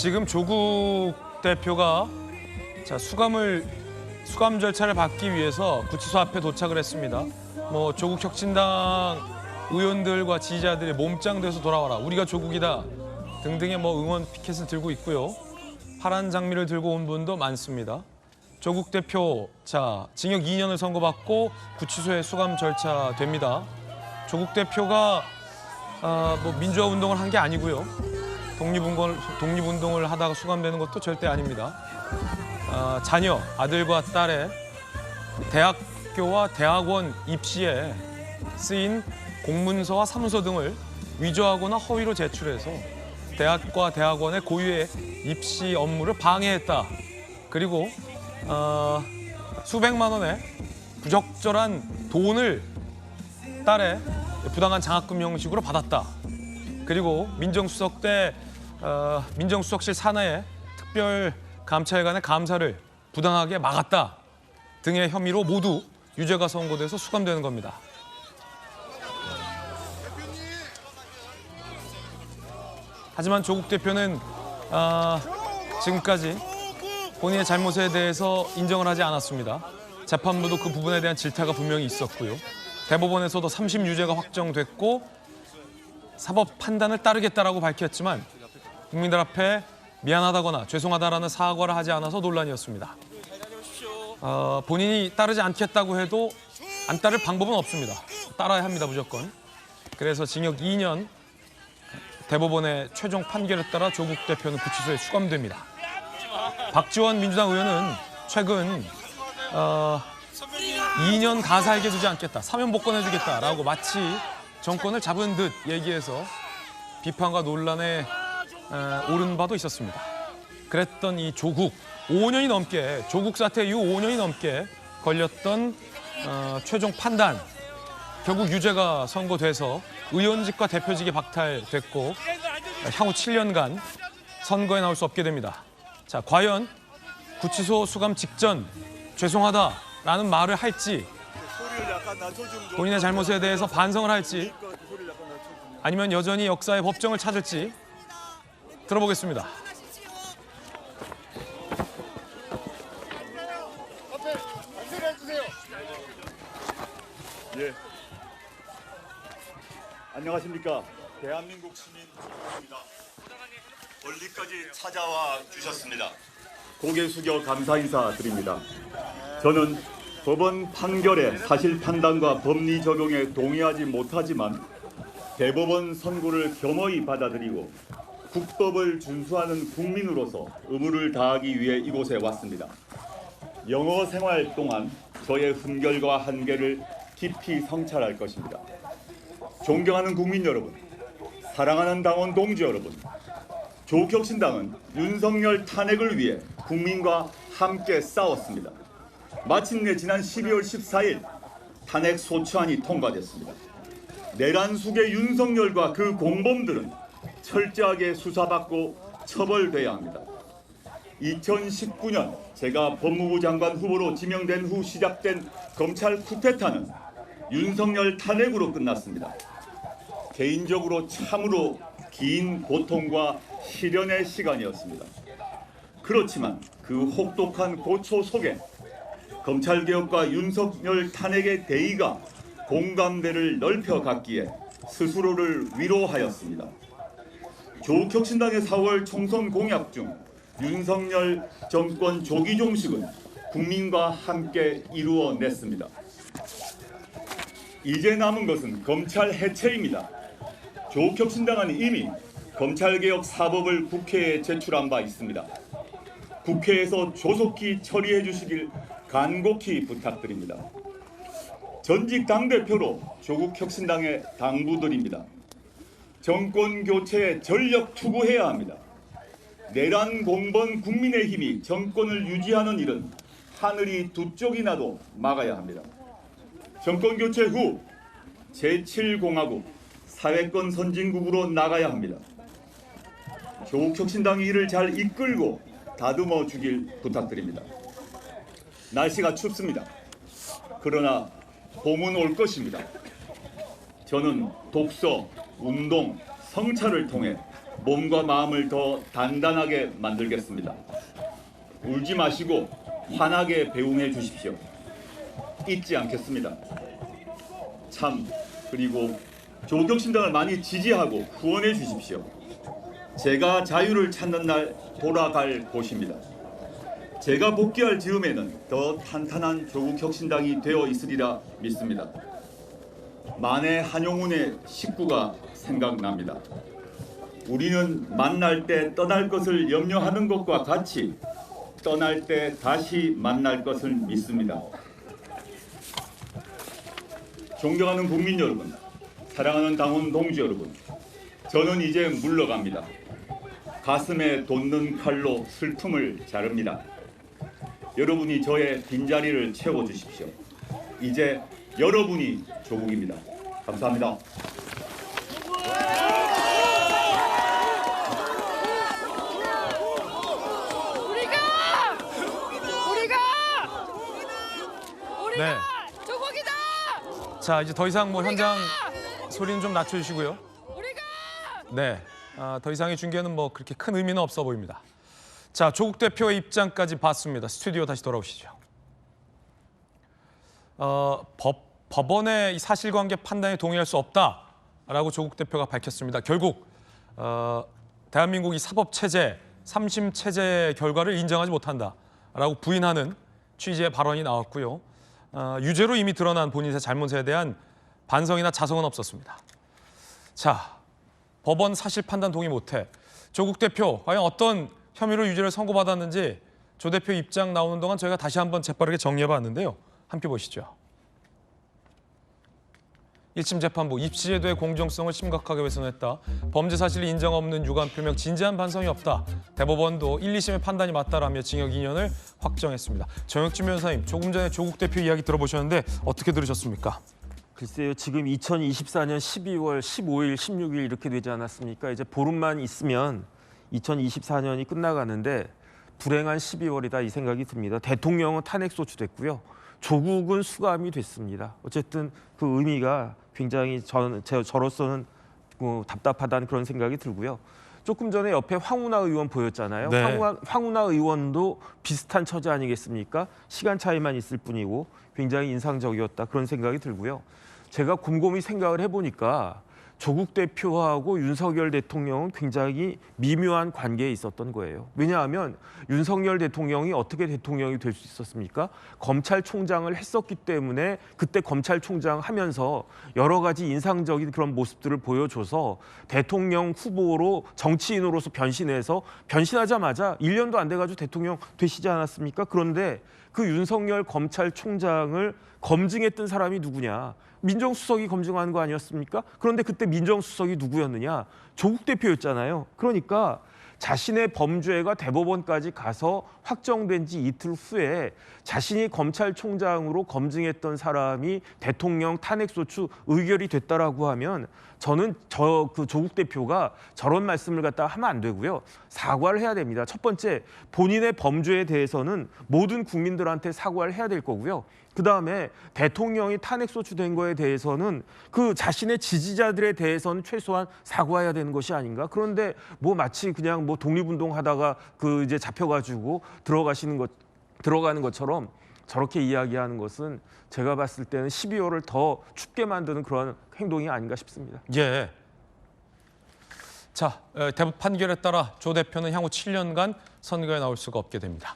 지금 조국 대표가 수감 절차를 받기 위해서 구치소 앞에 도착을 했습니다. 조국 혁신당 의원들과 지지자들이 몸짱돼서 돌아와라, 우리가 조국이다 등등의 응원 피켓을 들고 있고요. 파란 장미를 들고 온 분도 많습니다. 조국 대표 징역 2년을 선고받고 구치소에 수감 절차 됩니다. 조국 대표가 민주화 운동을 한 게 아니고요. 독립운동을 하다가 수감되는 것도 절대 아닙니다. 자녀, 아들과 딸의 대학교와 대학원 입시에 쓰인 공문서와 사무소 등을 위조하거나 허위로 제출해서 대학과 대학원의 고유의 입시 업무를 방해했다. 그리고 수백만 원의 부적절한 돈을 딸의 부당한 장학금 형식으로 받았다. 그리고 민정수석실 산하의 특별감찰관의 감사를 부당하게 막았다 등의 혐의로 모두 유죄가 선고돼서 수감되는 겁니다. 하지만 조국 대표는 지금까지 본인의 잘못에 대해서 인정을 하지 않았습니다. 재판부도 그 부분에 대한 질타가 분명히 있었고요. 대법원에서도 3심 유죄가 확정됐고 사법 판단을 따르겠다라고 밝혔지만 국민들 앞에 미안하다거나 죄송하다라는 사과를 하지 않아서 논란이었습니다. 본인이 따르지 않겠다고 해도 안 따를 방법은 없습니다. 따라야 합니다, 무조건. 그래서 징역 2년, 대법원의 최종 판결에 따라 조국 대표는 구치소에 수감됩니다. 박지원 민주당 의원은 최근 2년 다 살게 두지 않겠다, 사면 복권해주겠다라고 마치 정권을 잡은 듯 얘기해서 비판과 논란에 오른 바도 있었습니다. 그랬던 이 조국, 5년이 넘게, 조국 사태 이후 5년이 넘게 걸렸던 최종 판단, 결국 유죄가 선고돼서 의원직과 대표직이 박탈됐고 향후 7년간 선거에 나올 수 없게 됩니다. 과연 구치소 수감 직전 죄송하다라는 말을 할지, 본인의 잘못에 대해서 반성을 할지, 아니면 여전히 역사의 법정을 찾을지 들어보겠습니다. 예. 안녕하십니까. 대한민국 시민입니다. 멀리까지 찾아와 주셨습니다. 고개 숙여 감사 인사드립니다. 저는 법원 판결의 사실 판단과 법리 적용에 동의하지 못하지만 대법원 선고를 겸허히 받아들이고 국법을 준수하는 국민으로서 의무를 다하기 위해 이곳에 왔습니다. 영어 생활 동안 저의 흠결과 한계를 깊이 성찰할 것입니다. 존경하는 국민 여러분, 사랑하는 당원 동지 여러분, 조국혁신당은 윤석열 탄핵을 위해 국민과 함께 싸웠습니다. 마침내 지난 12월 14일 탄핵 소추안이 통과됐습니다. 내란 속의 윤석열과 그 공범들은 철저하게 수사받고 처벌돼야 합니다. 2019년 제가 법무부 장관 후보로 지명된 후 시작된 검찰 쿠데타는 윤석열 탄핵으로 끝났습니다. 개인적으로 참으로 긴 고통과 시련의 시간이었습니다. 그렇지만 그 혹독한 고초 속에 검찰개혁과 윤석열 탄핵의 대의가 공감대를 넓혀갔기에 스스로를 위로하였습니다. 조국혁신당의 4월 총선 공약 중 윤석열 정권 조기 종식은 국민과 함께 이루어냈습니다. 이제 남은 것은 검찰 해체입니다. 조국혁신당은 이미 검찰개혁 4법을 국회에 제출한 바 있습니다. 국회에서 조속히 처리해 주시길 간곡히 부탁드립니다. 전직 당대표로 조국혁신당에 당부드립니다. 정권 교체에 전력 투구해야 합니다. 내란 공범 국민의힘이 정권을 유지하는 일은 하늘이 두 쪽이 나도 막아야 합니다. 정권 교체 후 제7공화국 사회권 선진국으로 나가야 합니다. 조국혁신당이 이를 잘 이끌고 다듬어 주길 부탁드립니다. 날씨가 춥습니다. 그러나 봄은 올 것입니다. 저는 독서, 운동, 성찰을 통해 몸과 마음을 더 단단하게 만들겠습니다. 울지 마시고 환하게 배웅해 주십시오. 잊지 않겠습니다. 참, 그리고 조국혁신당을 많이 지지하고 후원해 주십시오. 제가 자유를 찾는 날 돌아갈 곳입니다. 제가 복귀할 즈음에는 더 탄탄한 조국혁신당이 되어 있으리라 믿습니다. 만해 한용운의 식구가 생각납니다. 우리는 만날 때 떠날 것을 염려하는 것과 같이 떠날 때 다시 만날 것을 믿습니다. 존경하는 국민 여러분, 사랑하는 당원 동지 여러분, 저는 이제 물러갑니다. 가슴에 돋는 칼로 슬픔을 자릅니다. 여러분이 저의 빈자리를 채워주십시오. 이제 여러분이 조국입니다. 감사합니다. 네. 조국이다! 자, 이제 더 이상 뭐 현장 소리는 좀 낮춰주시고요. 우리가! 네, 더 이상의 중계는 뭐 그렇게 큰 의미는 없어 보입니다. 자, 조국 대표의 입장까지 봤습니다. 스튜디오 다시 돌아오시죠. 법원의 이 사실관계 판단에 동의할 수 없다라고 조국 대표가 밝혔습니다. 결국 대한민국 이 사법체제, 삼심체제 결과를 인정하지 못한다라고 부인하는 취지의 발언이 나왔고요. 유죄로 이미 드러난 본인의 잘못에 대한 반성이나 자성은 없었습니다. 자, 법원 사실 판단 동의 못해. 조국 대표 과연 어떤 혐의로 유죄를 선고받았는지 조 대표 입장 나오는 동안 저희가 다시 한번 재빠르게 정리해봤는데요. 함께 보시죠. 1심 재판부 입시제도의 공정성을 심각하게 훼손했다. 범죄 사실이 인정 없는 유감 표명 진지한 반성이 없다. 대법원도 1, 2심의 판단이 맞다라며 징역 2년을 확정했습니다. 정혁진 변호사님, 조금 전에 조국 대표 이야기 들어보셨는데 어떻게 들으셨습니까? 글쎄요, 지금 2024년 12월 15일, 16일 이렇게 되지 않았습니까? 이제 보름만 있으면 2024년이 끝나가는데 불행한 12월이다 이 생각이 듭니다. 대통령은 탄핵 소추됐고요. 조국은 수감이 됐습니다. 어쨌든 그 의미가 굉장히 저로서는 답답하다는 그런 생각이 들고요. 조금 전에 옆에 황운하 의원 보였잖아요. 네. 황운하 의원도 비슷한 처지 아니겠습니까? 시간 차이만 있을 뿐이고 굉장히 인상적이었다 그런 생각이 들고요. 제가 곰곰이 생각을 해보니까 조국 대표하고 윤석열 대통령은 굉장히 미묘한 관계에 있었던 거예요. 왜냐하면 윤석열 대통령이 어떻게 대통령이 될 수 있었습니까? 검찰총장을 했었기 때문에 그때 검찰총장 하면서 여러 가지 인상적인 그런 모습들을 보여줘서 대통령 후보로 정치인으로서 변신해서 변신하자마자 1년도 안 돼가지고 대통령 되시지 않았습니까? 그런데 그 윤석열 검찰총장을 검증했던 사람이 누구냐? 민정수석이 검증한 거 아니었습니까? 그런데 그때 민정수석이 누구였느냐? 조국 대표였잖아요. 그러니까 자신의 범죄가 대법원까지 가서 확정된 지 이틀 후에 자신이 검찰총장으로 검증했던 사람이 대통령 탄핵소추 의결이 됐다라고 하면 저는 그 조국 대표가 저런 말씀을 갖다가 하면 안 되고요. 사과를 해야 됩니다. 첫 번째, 본인의 범죄에 대해서는 모든 국민들한테 사과를 해야 될 거고요. 그다음에 대통령이 탄핵 소추된 거에 대해서는 그 자신의 지지자들에 대해서는 최소한 사과해야 되는 것이 아닌가. 그런데 뭐 마치 그냥 뭐 독립운동 하다가 그 이제 잡혀가지고 들어가는 것처럼 저렇게 이야기하는 것은 제가 봤을 때는 12월을 더 춥게 만드는 그런 행동이 아닌가 싶습니다. 예. 자, 대법 판결에 따라 조 대표는 향후 7년간 선거에 나올 수가 없게 됩니다.